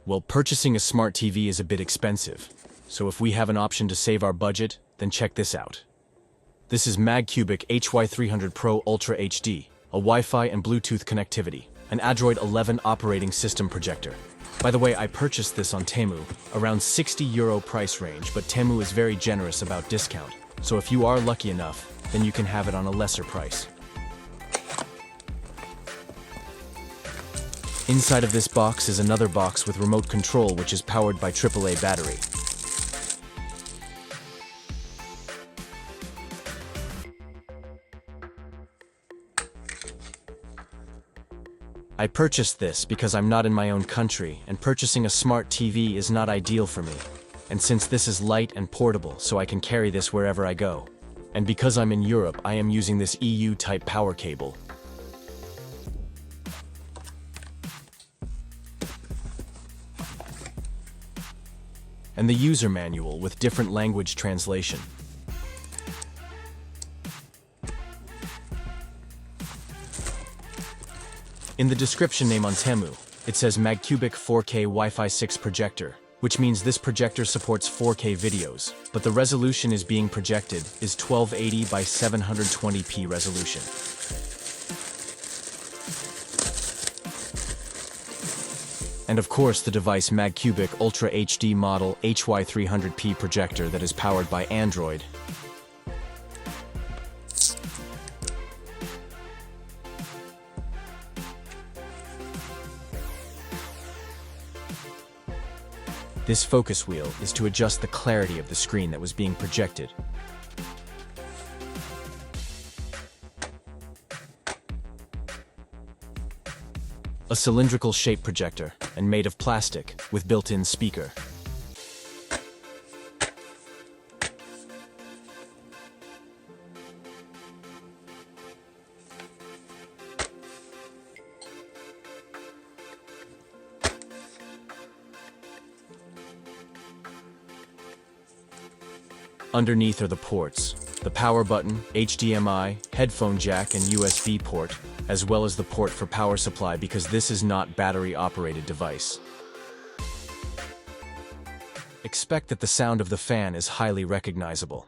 Well, purchasing a smart TV is a bit expensive, so if we have an option to save our budget, then check this out. This is MAGCUBIC HY300 PRO Ultra HD, a Wi-Fi and Bluetooth connectivity, an Android 11 operating system projector. By the way, I purchased this on TEMU, around €60 price range, but TEMU is very generous about discount, so if you are lucky enough, then you can have it on a lesser price. Inside of this box is another box with remote control which is powered by AAA battery. I purchased this because I'm not in my own country and purchasing a smart TV is not ideal for me. And since this is light and portable, so I can carry this wherever I go. And because I'm in Europe, I am using this EU-type power cable. And the user manual with different language translation. In the description name on TEMU, it says MAGCUBIC 4K Wi-Fi 6 projector, which means this projector supports 4K videos, but the resolution is being projected is 1280 by 720p resolution. And of course the device MAGCUBIC Ultra HD model HY300P projector that is powered by Android. This focus wheel is to adjust the clarity of the screen that was being projected. A cylindrical shape projector and made of plastic with built-in speaker. Underneath are the ports, the power button, HDMI, headphone jack and USB port, as well as the port for power supply because this is not battery-operated device. Expect that the sound of the fan is highly recognizable.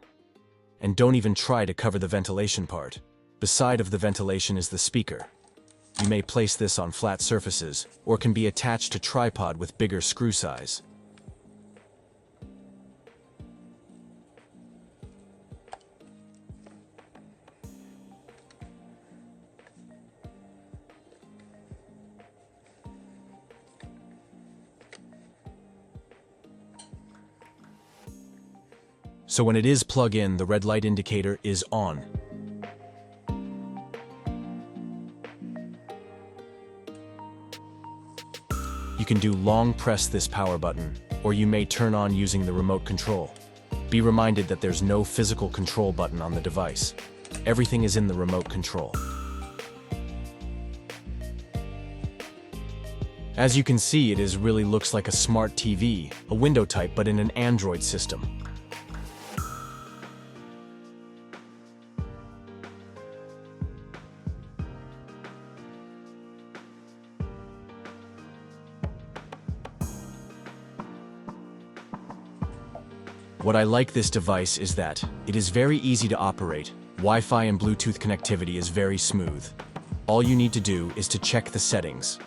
And don't even try to cover the ventilation part. Beside of the ventilation is the speaker. You may place this on flat surfaces, or can be attached to tripod with bigger screw size. So when it is plug in, the red light indicator is on. You can do long press this power button, or you may turn on using the remote control. Be reminded that there's no physical control button on the device. Everything is in the remote control. As you can see, it really looks like a smart TV, a window type but in an Android system. What I like this device is that it is very easy to operate. Wi-Fi and Bluetooth connectivity is very smooth. All you need to do is to check the settings.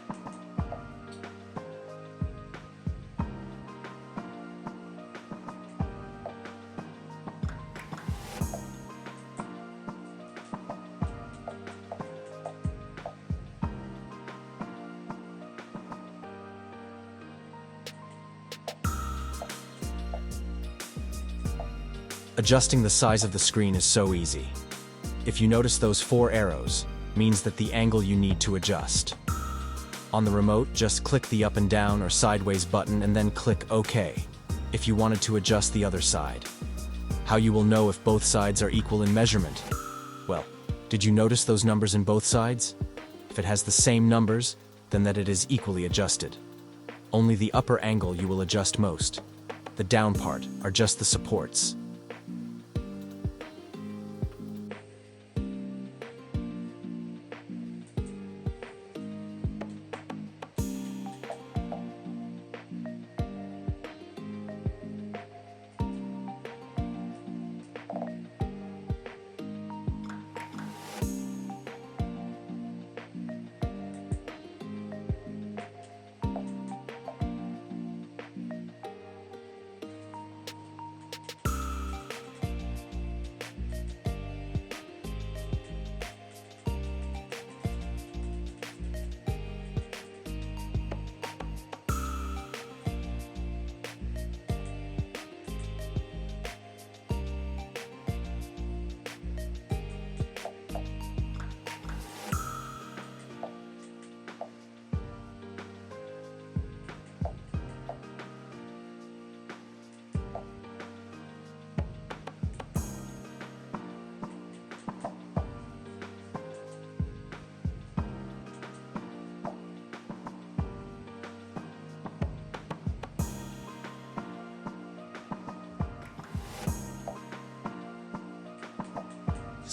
Adjusting the size of the screen is so easy. If you notice those 4 arrows, means that the angle you need to adjust. On the remote, just click the up and down or sideways button and then click OK if you wanted to adjust the other side. How you will know if both sides are equal in measurement? Well, did you notice those numbers in both sides? If it has the same numbers, then that it is equally adjusted. Only the upper angle you will adjust most. The down part are just the supports.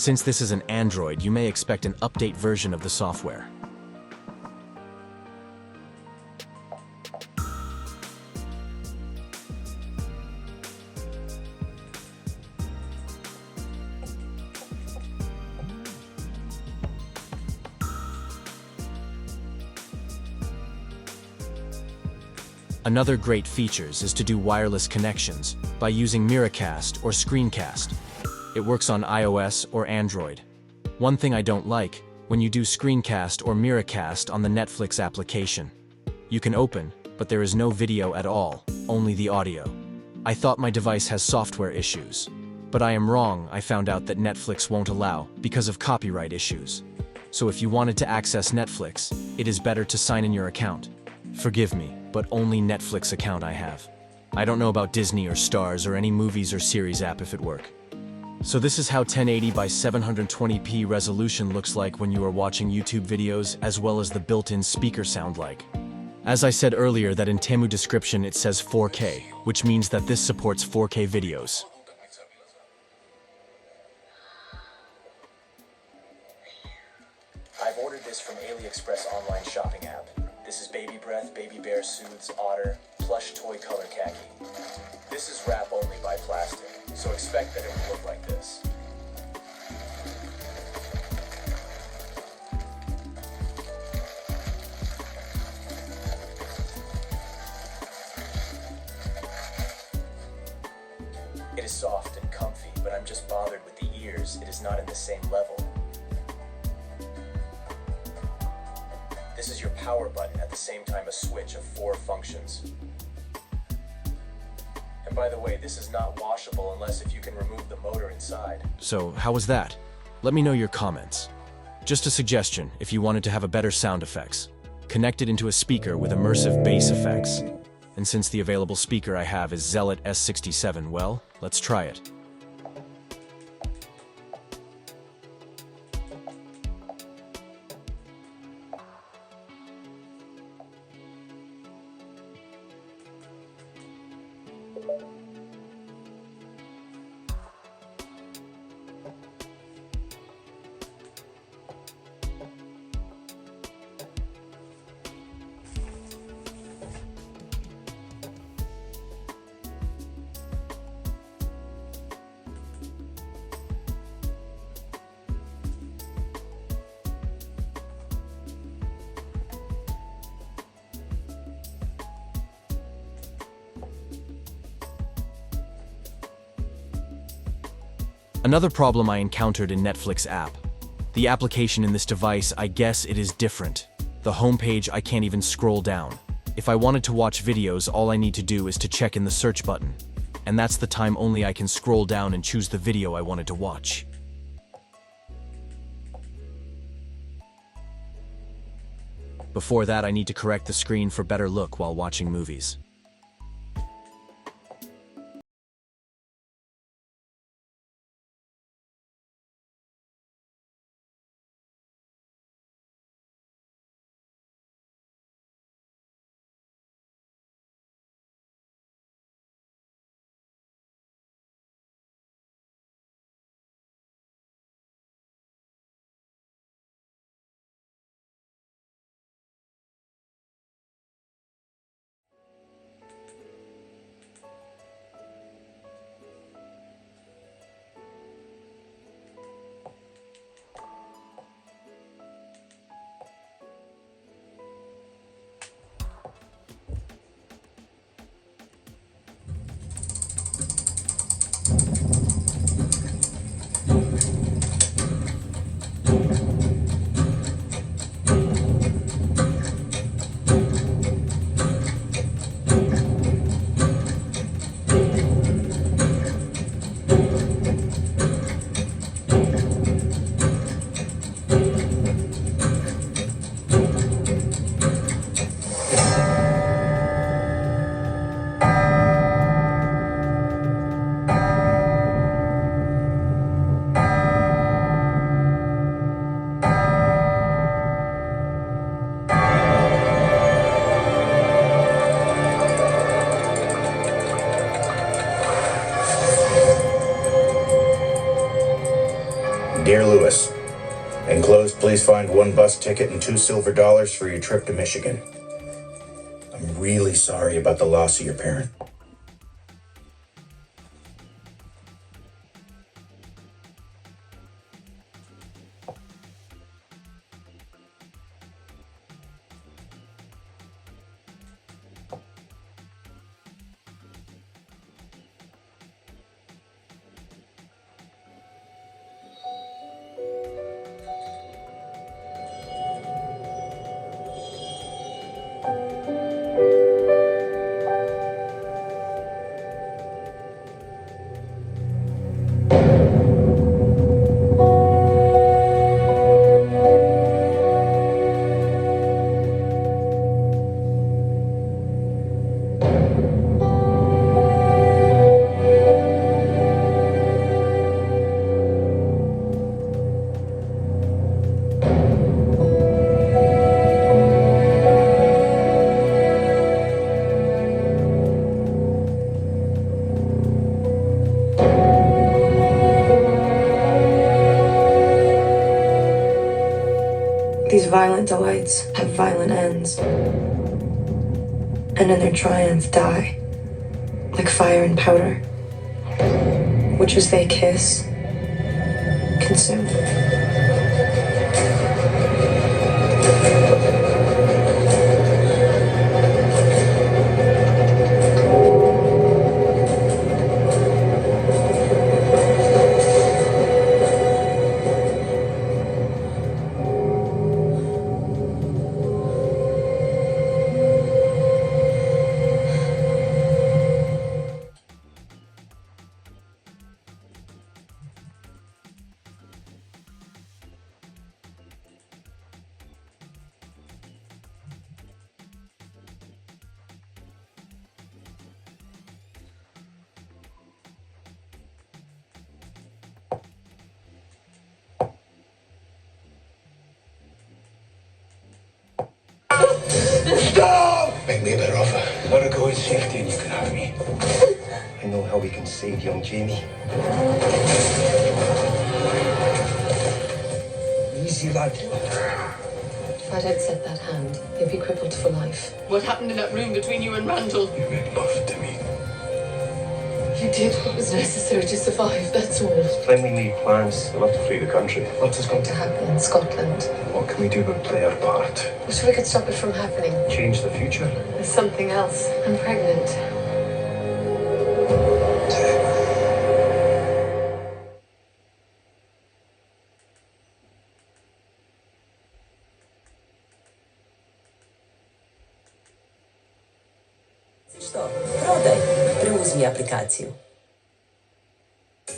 Since this is an Android, you may expect an update version of the software. Another great features is to do wireless connections by using Miracast or Screencast. It works on iOS or Android. One thing I don't like, when you do Screencast or Miracast on the Netflix application. You can open, but there is no video at all, only the audio. I thought my device has software issues. But I am wrong. I found out that Netflix won't allow because of copyright issues. So if you wanted to access Netflix, it is better to sign in your account. Forgive me, but only Netflix account I have. I don't know about Disney or Stars or any movies or series app if it work. So this is how 1080 by 720p resolution looks like when you are watching YouTube videos, as well as the built-in speaker sound like. As I said earlier that in TEMU description it says 4K, which means that this supports 4K videos. I've ordered this from AliExpress online shopping app. This is Baby Breath, Baby Bear Soothes, Otter, Plush Toy Color Khaki. This is wrap only by plastic, so expect that it will look like this. It is soft and comfy, but I'm just bothered with the ears. It is not in the same level. This is your power button, at the same time a switch of 4 functions. And by the way, this is not washable unless if you can remove the motor inside. So, how was that? Let me know your comments. Just a suggestion, if you wanted to have a better sound effects. Connect it into a speaker with immersive bass effects. And since the available speaker I have is Zealot S67, well, let's try it. Another problem I encountered in Netflix app. The application in this device, I guess it is different. The homepage, I can't even scroll down. If I wanted to watch videos, all I need to do is to check in the search button. And that's the time only I can scroll down and choose the video I wanted to watch. Before that, I need to correct the screen for better look while watching movies. Please find 1 bus ticket and $2 silver for your trip to Michigan. I'm really sorry about the loss of your parent. These violent delights have violent ends, and in their triumph die, like fire and powder, which as they kiss, consume. Stop! Make me a better offer. Let her go in safety and you can have me. I know how we can save young Jamie. Easy, lad. If I'd set that hand, he'd be crippled for life. What happened in that room between you and Randall? You made love to me. You did what was necessary to survive, that's all. When we made plans, I'd love to flee the country. What is going to happen in Scotland? What can we do but play our part? Wish we could stop it from happening. change the future. There's something else. I'm pregnant. Что? Продай. Преузми аппликацию.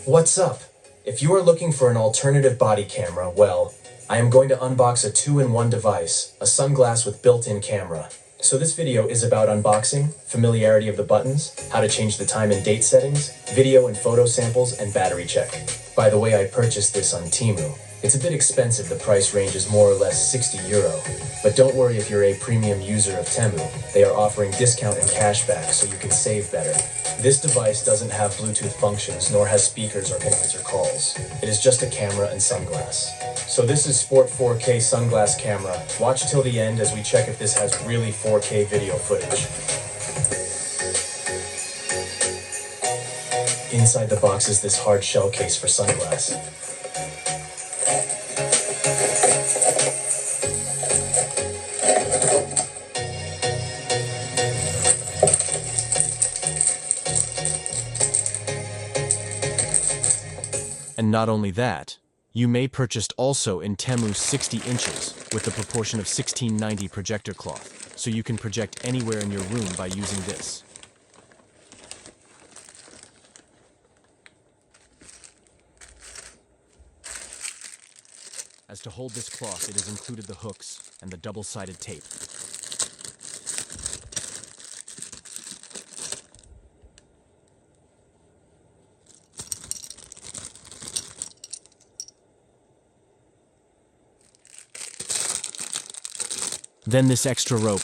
What's up? If you are looking for an alternative body camera, well, I am going to unbox a 2-in-1 device, a sunglass with built-in camera. So this video is about unboxing, familiarity of the buttons, how to change the time and date settings, video and photo samples, and battery check. By the way, I purchased this on TEMU. It's a bit expensive, the price range is more or less €60. But don't worry if you're a premium user of TEMU. They are offering discount and cashback so you can save better. This device doesn't have Bluetooth functions, nor has speakers or can answer calls. It is just a camera and sunglass. So this is Sport 4K sunglass camera. Watch till the end as we check if this has really 4K video footage. Inside the box is this hard shell case for sunglass. And not only that, you may purchase also in TEMU 60 inches with the proportion of 1690 projector cloth, so you can project anywhere in your room by using this. As to hold this cloth, it has included the hooks and the double-sided tape. Then this extra rope.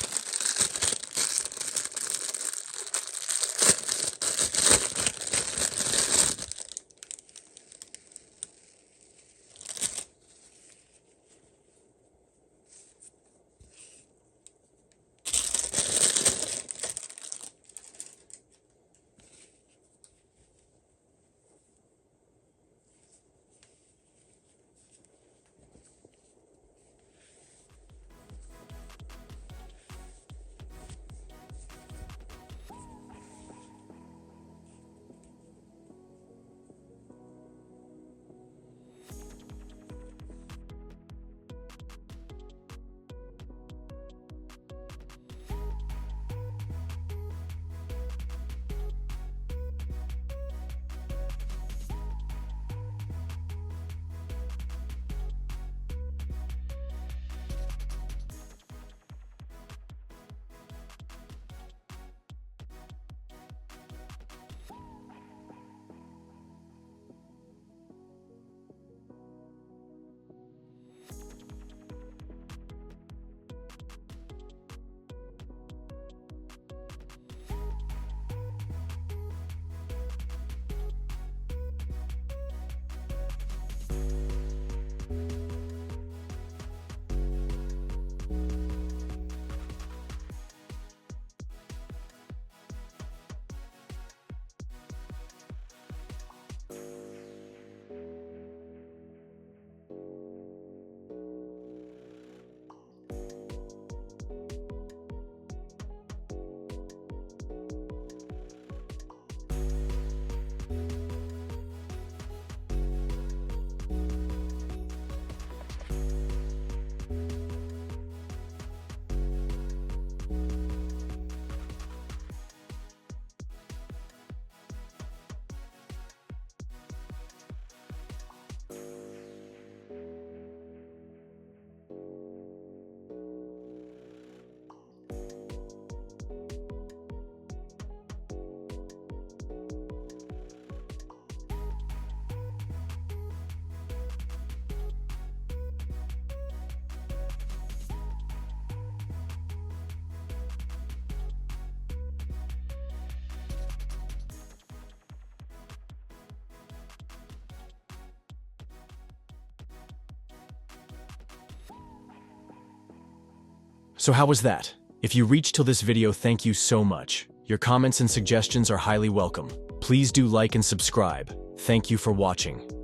So how was that? If you reached till this video, thank you so much. Your comments and suggestions are highly welcome. Please do like and subscribe. Thank you for watching.